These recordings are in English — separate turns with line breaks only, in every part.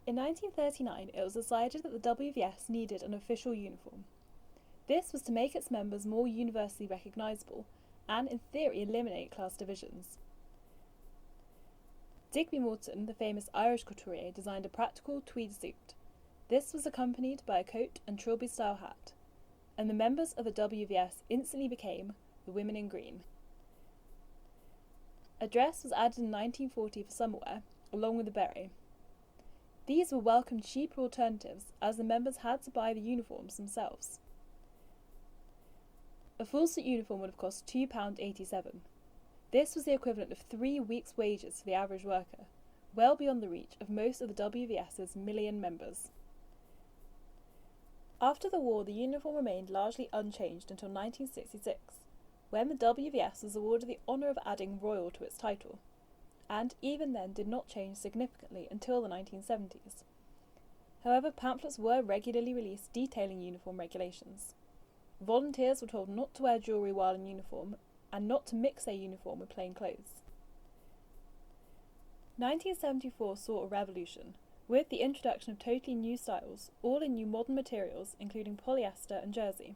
In 1939, it was decided that the WVS needed an official uniform. This was to make its members more universally recognisable and, in theory, eliminate class divisions. Digby Morton, the famous Irish couturier, designed a practical tweed suit. This was accompanied by a coat and trilby-style hat, and the members of the WVS instantly became the Women in Green. A dress was added in 1940 for summer wear, along with a beret. These were welcome cheaper alternatives, as the members had to buy the uniforms themselves. A full suit uniform would have cost £2.87. This was the equivalent of 3 weeks' wages for the average worker, well beyond the reach of most of the WVS's million members. After the war, the uniform remained largely unchanged until 1966, when the WVS was awarded the honour of adding Royal to its title, and even then did not change significantly until the 1970s. However, pamphlets were regularly released detailing uniform regulations. Volunteers were told not to wear jewellery while in uniform, and not to mix their uniform with plain clothes. 1974 saw a revolution, with the introduction of totally new styles, all in new modern materials including polyester and jersey.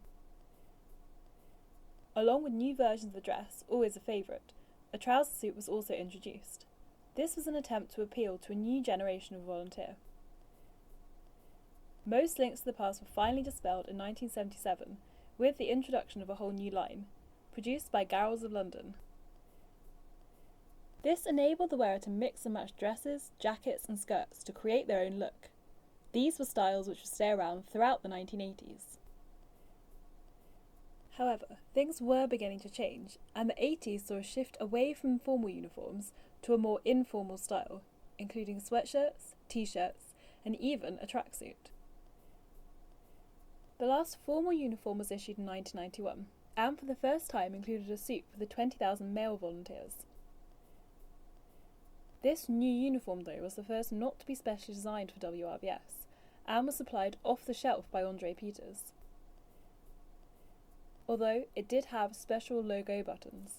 Along with new versions of the dress, always a favourite, a trouser suit was also introduced. This was an attempt to appeal to a new generation of volunteer. Most links to the past were finally dispelled in 1977 with the introduction of a whole new line, produced by Garrels of London. This enabled the wearer to mix and match dresses, jackets and skirts to create their own look. These were styles which would stay around throughout the 1980s. However, things were beginning to change, and the 80s saw a shift away from formal uniforms to a more informal style, including sweatshirts, t-shirts, and even a tracksuit. The last formal uniform was issued in 1991, and for the first time included a suit for the 20,000 male volunteers. This new uniform, though, was the first not to be specially designed for WRVS, and was supplied off the shelf by Andre Peters, although it did have special logo buttons.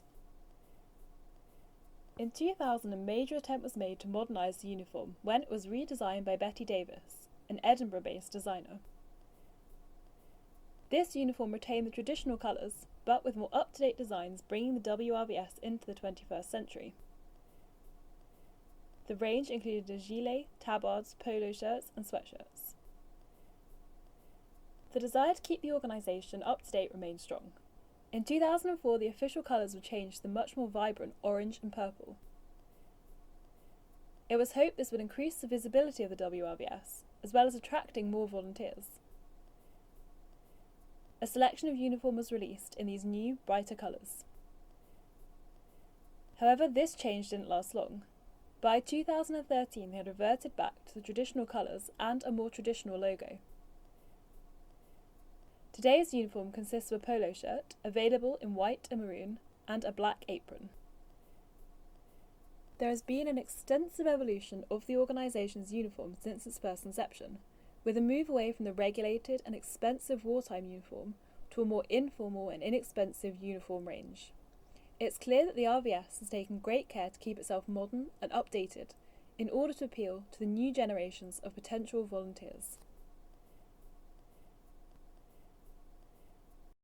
In 2000, a major attempt was made to modernise the uniform when it was redesigned by Betty Davis, an Edinburgh-based designer. This uniform retained the traditional colours, but with more up-to-date designs bringing the WRVS into the 21st century. The range included a gilet, tabards, polo shirts and sweatshirts. The desire to keep the organisation up to date remained strong. In 2004, the official colours were changed to the much more vibrant orange and purple. It was hoped this would increase the visibility of the WRVS, as well as attracting more volunteers. A selection of uniform was released in these new, brighter colours. However, this change didn't last long. By 2013, they had reverted back to the traditional colours and a more traditional logo. Today's uniform consists of a polo shirt, available in white and maroon, and a black apron. There has been an extensive evolution of the organisation's uniform since its first inception, with a move away from the regulated and expensive wartime uniform to a more informal and inexpensive uniform range. It's clear that the RVS has taken great care to keep itself modern and updated in order to appeal to the new generations of potential volunteers.